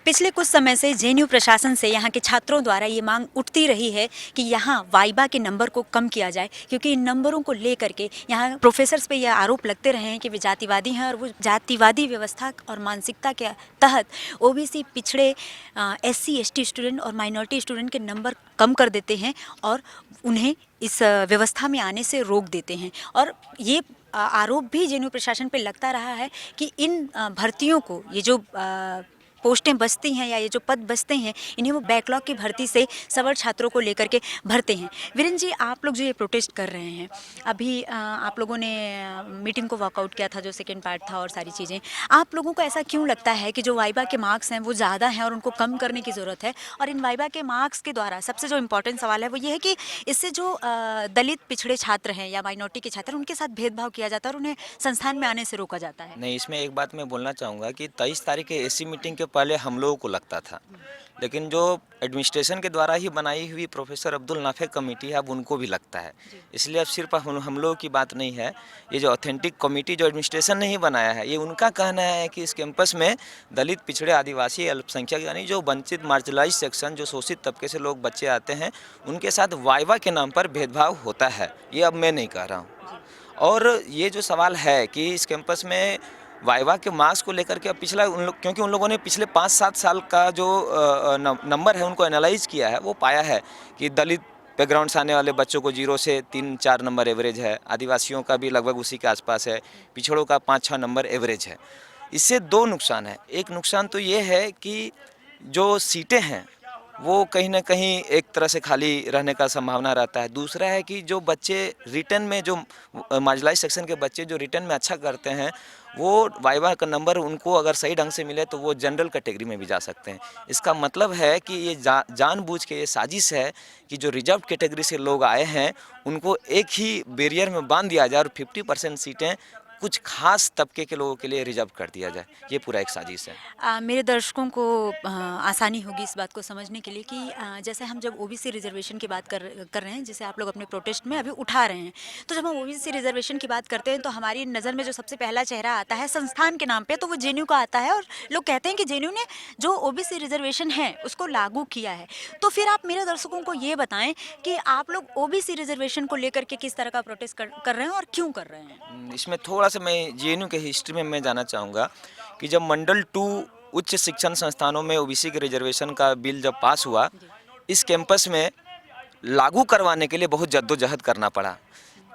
पिछले कुछ समय से जेएनयू प्रशासन से यहाँ के छात्रों द्वारा ये मांग उठती रही है कि यहाँ वाइबा के नंबर को कम किया जाए, क्योंकि इन नंबरों को लेकर के यहाँ प्रोफेसर्स पे यह आरोप लगते रहे हैं कि वे जातिवादी हैं और वो जातिवादी व्यवस्था और मानसिकता के तहत ओबीसी पिछड़े एससी एसटी स्टूडेंट और माइनॉरिटी स्टूडेंट के नंबर कम कर देते हैं और उन्हें इस व्यवस्था में आने से रोक देते हैं। और ये आरोप भी जेएनयू प्रशासन पे लगता रहा है कि इन भर्तियों को, ये जो पोस्टें बचती हैं या ये जो पद बचते हैं, इन्हें वो बैकलॉग की भर्ती से सवर्ण छात्रों को लेकर के भरते हैं। वीरेंद्र जी, आप लोग जो ये प्रोटेस्ट कर रहे हैं, अभी आप लोगों ने मीटिंग को वॉकआउट किया था, जो सेकेंड पार्ट था और सारी चीज़ें, आप लोगों को ऐसा क्यों लगता है कि जो वाइबा के मार्क्स हैं वो ज़्यादा हैं और उनको कम करने की ज़रूरत है? और इन वाइबा के मार्क्स के द्वारा सबसे जो इम्पोर्टेंट सवाल है वो ये है कि इससे जो दलित पिछड़े छात्र हैं या माइनॉरिटी के छात्र हैं, उनके साथ भेदभाव किया जाता है और उन्हें संस्थान में आने से रोका जाता है। नहीं, इसमें एक बात मैं बोलना चाहूँगा कि 23 तारीख के एसी मीटिंग के पहले हम लोगों को लगता था, लेकिन जो एडमिनिस्ट्रेशन के द्वारा ही बनाई हुई प्रोफेसर अब्दुल नाफे कमेटी है, अब उनको भी लगता है। इसलिए अब सिर्फ हम लोगों की बात नहीं है, ये जो ऑथेंटिक कमेटी जो एडमिनिस्ट्रेशन ने ही बनाया है, ये उनका कहना है कि इस कैंपस में दलित, पिछड़े, आदिवासी, अल्पसंख्यक यानी जो वंचित मार्जिनलाइज सेक्शन, जो शोषित तबके से लोग बच्चे आते हैं, उनके साथ वाइवा के नाम पर भेदभाव होता है। ये अब मैं नहीं कह रहा हूँ। और ये जो सवाल है कि इस कैंपस में वाइवा के मार्क्स को लेकर के पिछला क्योंकि उन लोगों ने पिछले 5-7 साल का जो नंबर है उनको एनालाइज किया है, वो पाया है कि दलित बैकग्राउंड से आने वाले बच्चों को 0 से 3-4 नंबर एवरेज है, आदिवासियों का भी लगभग उसी के आसपास है, पिछड़ों का 5-6 नंबर एवरेज है। इससे 2 नुकसान है। एक नुकसान तो ये है कि जो सीटें हैं वो कहीं न कहीं एक तरह से खाली रहने का संभावना रहता है। दूसरा है कि जो बच्चे रिटन में, जो मार्जिनलाइज्ड सेक्शन के बच्चे जो रिटन में अच्छा करते हैं, वो वाइवा का नंबर उनको अगर सही ढंग से मिले तो वो जनरल कैटेगरी में भी जा सकते हैं। इसका मतलब है कि ये जानबूझ के ये साजिश है कि जो रिजर्व कैटेगरी से लोग आए हैं उनको एक ही बैरियर में बांध दिया जाए और 50% सीटें कुछ खास तबके के लोगों के लिए रिजर्व कर दिया जाए। ये पूरा एक साजिश है। मेरे दर्शकों को आसानी होगी इस बात को समझने के लिए कि जैसे हम जब ओबीसी रिजर्वेशन की बात कर रहे हैं, जैसे आप लोग अपने प्रोटेस्ट में अभी उठा रहे हैं, तो जब हम ओबीसी रिजर्वेशन की बात करते हैं तो हमारी नज़र में जो सबसे पहला चेहरा आता है संस्थान के नाम पे, तो वो जेएनयू का आता है। और लोग कहते हैं कि जेएनयू ने जो ओबीसी रिजर्वेशन है उसको लागू किया है। तो फिर आप मेरे दर्शकों को ये बताएं कि आप लोग ओबीसी रिजर्वेशन को लेकर के किस तरह का प्रोटेस्ट कर रहे हैं और क्यों कर रहे हैं? इसमें थोड़ा सा मैं जेएनयू के हिस्ट्री में मैं जाना चाहूँगा कि जब मंडल 2 उच्च शिक्षण संस्थानों में ओबीसी के रिजर्वेशन का बिल जब पास हुआ, इस कैंपस में लागू करवाने के लिए बहुत जद्दोजहद करना पड़ा।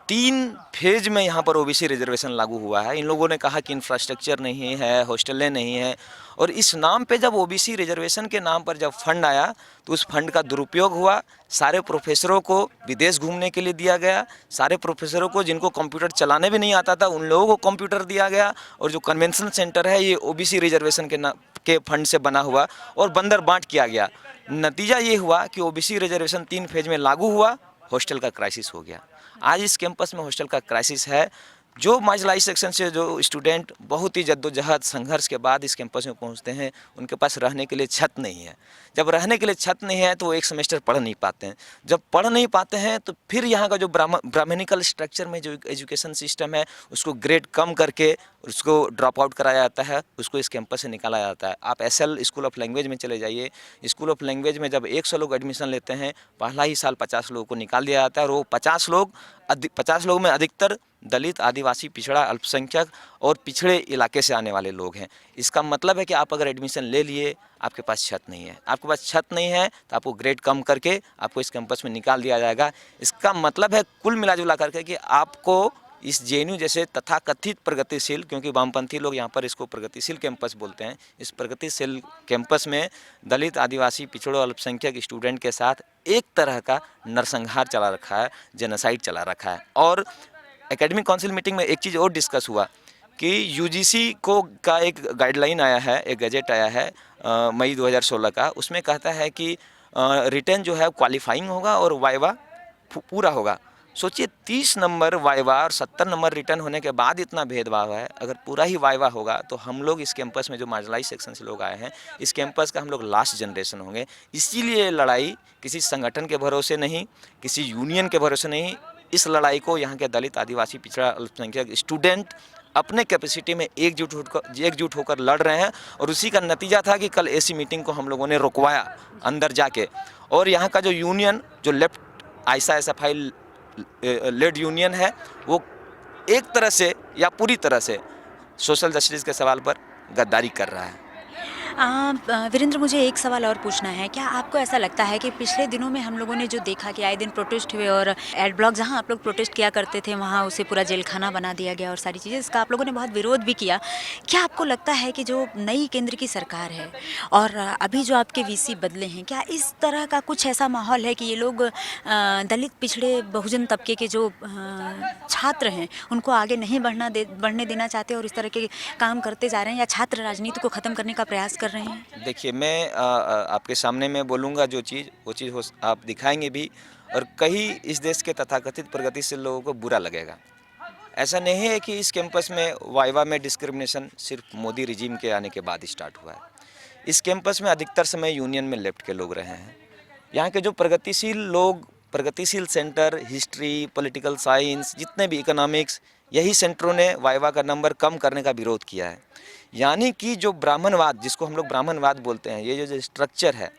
3 फेज में यहाँ पर ओबीसी रिजर्वेशन लागू हुआ है। इन लोगों ने कहा कि इंफ्रास्ट्रक्चर नहीं है, हॉस्टलें नहीं हैं, और इस नाम पे जब ओबीसी रिजर्वेशन के नाम पर जब फंड आया तो उस फंड का दुरुपयोग हुआ। सारे प्रोफेसरों को विदेश घूमने के लिए दिया गया। सारे प्रोफेसरों को जिनको कंप्यूटर चलाने भी नहीं आता था उन लोगों को कंप्यूटर दिया गया। और जो कन्वेंशन सेंटर है ये ओबीसी रिजर्वेशन के फंड से बना हुआ और बंदर बांट किया गया। नतीजा ये हुआ कि ओबीसी रिजर्वेशन 3 फेज में लागू हुआ, हॉस्टल का क्राइसिस हो गया। आज इस कैंपस में हॉस्टल का क्राइसिस है। जो मार्जिनलाइज्ड सेक्शन से जो स्टूडेंट बहुत ही जद्दोजहद संघर्ष के बाद इस कैंपस में पहुंचते हैं, उनके पास रहने के लिए छत नहीं है। जब रहने के लिए छत नहीं है तो वो एक सेमेस्टर पढ़ नहीं पाते हैं। जब पढ़ नहीं पाते हैं तो फिर यहाँ का जो ब्राह्मणिकल स्ट्रक्चर में जो एजुकेशन सिस्टम है उसको ग्रेड कम करके उसको ड्रॉप आउट कराया जाता है, उसको इस कैंपस से निकाला जाता है। आप एसएल स्कूल ऑफ लैंग्वेज में चले जाइए। स्कूल ऑफ लैंग्वेज में जब 100 लोग एडमिशन लेते हैं, पहला ही साल 50 लोगों को निकाल दिया जाता है। और वो 50 लोग में अधिकतर दलित, आदिवासी, पिछड़ा, अल्पसंख्यक और पिछड़े इलाके से आने वाले लोग हैं। इसका मतलब है कि आप अगर एडमिशन ले लिए, आपके पास छत नहीं है। आपके पास छत नहीं है तो आपको ग्रेड कम करके आपको इस कैंपस में निकाल दिया जाएगा। इसका मतलब है कुल मिला-जुला करके कि आपको इस जेएनयू जैसे तथाकथित प्रगतिशील, क्योंकि वामपंथी लोग यहाँ पर इसको प्रगतिशील कैंपस बोलते हैं, इस प्रगतिशील कैंपस में दलित, आदिवासी, पिछड़ों, अल्पसंख्यक स्टूडेंट के साथ एक तरह का नरसंहार चला रखा है, जेनोसाइड चला रखा है। और एकेडमिक काउंसिल मीटिंग में एक चीज़ और डिस्कस हुआ कि यूजीसी का एक गाइडलाइन आया है, एक गजेट आया है मई 2016 का। उसमें कहता है कि रिटन जो है क्वालिफाइंग होगा और वाइवा पूरा होगा। सोचिए 30 नंबर वाइवा और 70 नंबर रिटर्न होने के बाद इतना भेदभाव है। अगर पूरा ही वाइवा होगा तो हम लोग इस कैंपस में जो मार्जिनलाइज सेक्शन से लोग आए हैं, इस कैंपस का हम लोग लास्ट जनरेशन होंगे। इसीलिए ये लड़ाई किसी संगठन के भरोसे नहीं, किसी यूनियन के भरोसे नहीं, इस लड़ाई को यहाँ के दलित, आदिवासी, पिछड़ा, अल्पसंख्यक स्टूडेंट अपने कैपेसिटी में एकजुट होकर लड़ रहे हैं। और उसी का नतीजा था कि कल ऐसी मीटिंग को हम लोगों ने रुकवाया अंदर जाके। और यहाँ का जो यूनियन, जो left Aisha SFI led union है, वो एक तरह से या पूरी तरह से सोशल जस्टिस के सवाल पर गद्दारी कर रहा है। वीरेंद्र, मुझे एक सवाल और पूछना है। क्या आपको ऐसा लगता है कि पिछले दिनों में हम लोगों ने जो देखा कि आए दिन प्रोटेस्ट हुए और एड ब्लॉक जहां आप लोग प्रोटेस्ट किया करते थे वहां उसे पूरा जेल खाना बना दिया गया और सारी चीज़ें, इसका आप लोगों ने बहुत विरोध भी किया। क्या आपको लगता है कि जो नई केंद्र की सरकार है और अभी जो आपके वीसी बदले हैं, क्या इस तरह का कुछ ऐसा माहौल है कि ये लोग दलित, पिछड़े, बहुजन तबके के जो छात्र हैं उनको आगे नहीं बढ़ने देना चाहते और इस तरह के काम करते जा रहे हैं, या छात्र राजनीति को ख़त्म करने का प्रयास कर रहे हैं? देखिए, मैं आपके सामने मैं बोलूँगा जो चीज़, वो चीज़ हो आप दिखाएंगे भी, और कहीं इस देश के तथाकथित प्रगतिशील लोगों को बुरा लगेगा। ऐसा नहीं है कि इस कैंपस में वाइवा में डिस्क्रिमिनेशन सिर्फ मोदी रिजीम के आने के बाद स्टार्ट हुआ है। इस कैंपस में अधिकतर समय यूनियन में लेफ्ट के लोग रहे हैं। यहाँ के जो प्रगतिशील लोग, प्रगतिशील सेंटर, हिस्ट्री, पॉलिटिकल साइंस, जितने भी इकोनॉमिक्स, यही सेंटरों ने वाइवा का नंबर कम करने का विरोध किया है। यानी कि जो ब्राह्मणवाद, जिसको हम लोग ब्राह्मणवाद बोलते हैं, ये जो स्ट्रक्चर है,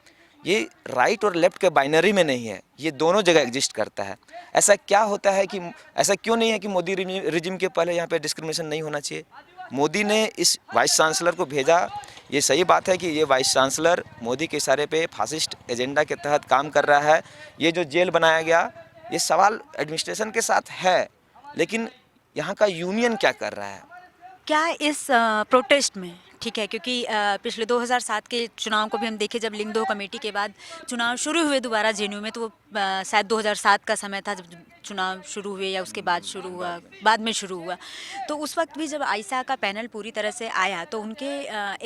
ये राइट और लेफ्ट के बाइनरी में नहीं है, ये दोनों जगह एग्जिस्ट करता है। ऐसा क्या होता है कि, ऐसा क्यों नहीं है कि मोदी रिजिम के पहले यहाँ पे डिस्क्रिमिनेशन नहीं होना चाहिए? मोदी ने इस वाइस चांसलर को भेजा। ये सही बात है कि ये वाइस चांसलर मोदी के इशारे पे फासिस्ट एजेंडा के तहत काम कर रहा है। ये जो जेल बनाया गया, ये सवाल एडमिनिस्ट्रेशन के साथ है, लेकिन यहाँ का यूनियन क्या कर रहा है? क्या इस प्रोटेस्ट में, ठीक है, क्योंकि पिछले 2007 के चुनाव को भी हम देखें, जब लिंगदो कमेटी के बाद चुनाव शुरू हुए दोबारा जेएनयू में, तो वो शायद 2007 का समय था जब चुनाव शुरू हुए, या उसके बाद शुरू हुआ, बाद में शुरू हुआ। तो उस वक्त भी जब आयशा का पैनल पूरी तरह से आया, तो उनके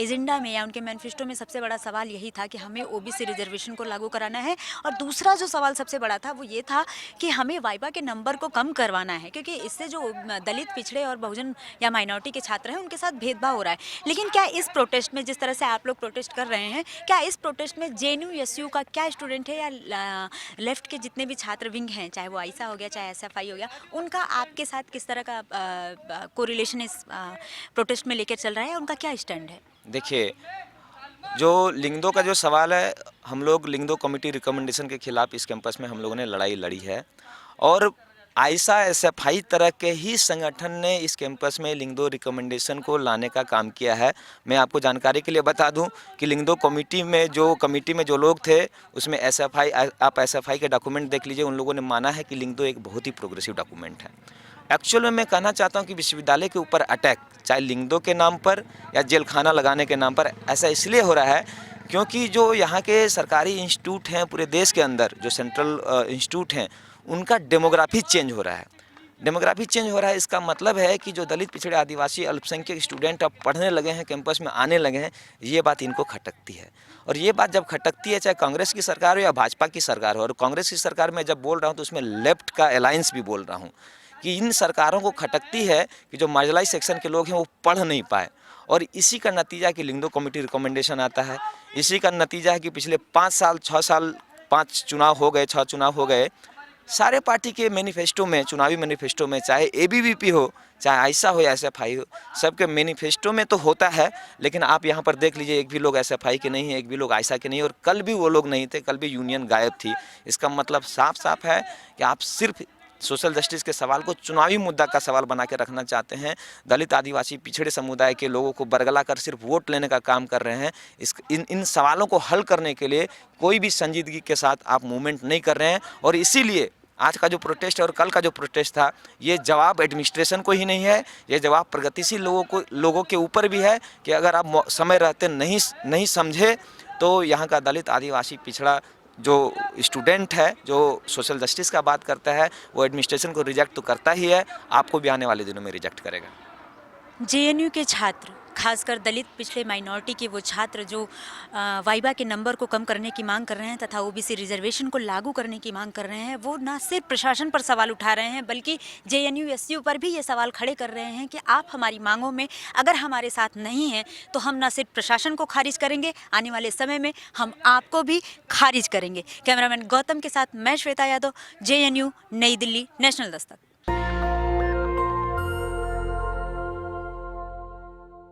एजेंडा में या उनके मैनिफेस्टो में सबसे बड़ा सवाल यही था कि हमें ओबीसी रिजर्वेशन को लागू कराना है। और दूसरा जो सवाल सबसे बड़ा था वो ये था कि हमें वाइवा के नंबर को कम करवाना है, क्योंकि इससे जो दलित, पिछड़े और बहुजन या माइनॉरिटी के छात्र हैं उनके साथ भेदभाव हो रहा है। लेकिन क्या इस प्रोटेस्ट में, जिस तरह से आप लोग प्रोटेस्ट कर रहे हैं, क्या इस प्रोटेस्ट में जेएनयू, एसयू का क्या स्टूडेंट है, या लेफ्ट के जितने भी छात्र विंग हैं, चाहे वो आयशा हो गया, चाहे एसएफआई हो गया, उनका आपके साथ किस तरह का कोरिलेशन इस प्रोटेस्ट में लेकर चल रहा है? उनका क्या स्टैंड है? देखिए, जो लिंगदो का जो सवाल है, हम लोग लिंगदो कमेटी रिकमेंडेशन के खिलाफ इस कैंपस में हम लोगों ने लड़ाई लड़ी है। और आयशा एसएफआई तरह के ही संगठन ने इस कैंपस में लिंगदो रिकमेंडेशन को लाने का काम किया है। मैं आपको जानकारी के लिए बता दूं कि लिंगदो कमेटी में जो लोग थे, उसमें एसएफआई, आप एसएफआई के डॉक्यूमेंट देख लीजिए, उन लोगों ने माना है कि लिंगदो एक बहुत ही प्रोग्रेसिव डॉक्यूमेंट है। एक्चुअल में मैं कहना चाहता हूं कि विश्वविद्यालय के ऊपर अटैक, चाहे लिंगदो के नाम पर या जेल खाना लगाने के नाम पर, ऐसा इसलिए हो रहा है क्योंकि जो यहाँ के सरकारी इंस्टीट्यूट हैं पूरे देश के अंदर, जो सेंट्रल इंस्टीट्यूट हैं, उनका डेमोग्राफी चेंज हो रहा है। डेमोग्राफी चेंज हो रहा है, इसका मतलब है कि जो दलित, पिछड़े, आदिवासी, अल्पसंख्यक स्टूडेंट अब पढ़ने लगे हैं, कैंपस में आने लगे हैं, ये बात इनको खटकती है। और ये बात जब खटकती है, चाहे कांग्रेस की सरकार हो या भाजपा की सरकार हो, और कांग्रेस की सरकार में जब बोल रहा हूँ तो उसमें लेफ्ट का अलायंस भी बोल रहा हूँ, कि इन सरकारों को खटकती है कि जो मार्जिनलाइज सेक्शन के लोग हैं वो पढ़ नहीं पाए। और इसी का नतीजा कि लिंगदो कमेटी रिकमेंडेशन आता है। इसी का नतीजा है कि पिछले 5 साल, 6 साल, 5 चुनाव हो गए, 6 चुनाव हो गए, सारे पार्टी के मैनिफेस्टो में, चुनावी मैनिफेस्टो में, चाहे एबीवीपी हो, चाहे आयशा हो या एसएफआई हो, सबके मैनिफेस्टो में तो होता है, लेकिन आप यहाँ पर देख लीजिए, एक भी लोग एसएफआई के नहीं है, एक भी लोग आयशा के नहीं है, और कल भी वो लोग नहीं थे, कल भी यूनियन गायब थी। इसका मतलब साफ साफ है कि आप सिर्फ सोशल जस्टिस के सवाल को चुनावी मुद्दा का सवाल बना के रखना चाहते हैं। दलित, आदिवासी, पिछड़े समुदाय के लोगों को बरगला कर सिर्फ वोट लेने का काम कर रहे हैं। इन सवालों को हल करने के लिए कोई भी संजीदगी के साथ आप मूवमेंट नहीं कर रहे हैं। और इसीलिए आज का जो प्रोटेस्ट और कल का जो प्रोटेस्ट था, ये जवाब एडमिनिस्ट्रेशन को ही नहीं है, ये जवाब प्रगतिशील लोगों के ऊपर भी है कि अगर आप समय रहते नहीं समझे तो यहाँ का दलित, आदिवासी, पिछड़ा जो स्टूडेंट है, जो सोशल जस्टिस का बात करता है, वो एडमिनिस्ट्रेशन को रिजेक्ट तो करता ही है, आपको भी आने वाले दिनों में रिजेक्ट करेगा। जेएनयू के छात्र, खासकर दलित, पिछड़े, माइनॉरिटी के वो छात्र जो वाइवा के नंबर को कम करने की मांग कर रहे हैं तथा ओबीसी रिजर्वेशन को लागू करने की मांग कर रहे हैं, वो ना सिर्फ प्रशासन पर सवाल उठा रहे हैं, बल्कि जेएनयू, एसयू पर भी ये सवाल खड़े कर रहे हैं कि आप हमारी मांगों में अगर हमारे साथ नहीं हैं तो हम ना सिर्फ प्रशासन को खारिज करेंगे, आने वाले समय में हम आपको भी खारिज करेंगे। कैमरामैन गौतम के साथ मैं श्वेता यादव, जेएनयू, नई दिल्ली, नेशनल दस्तक।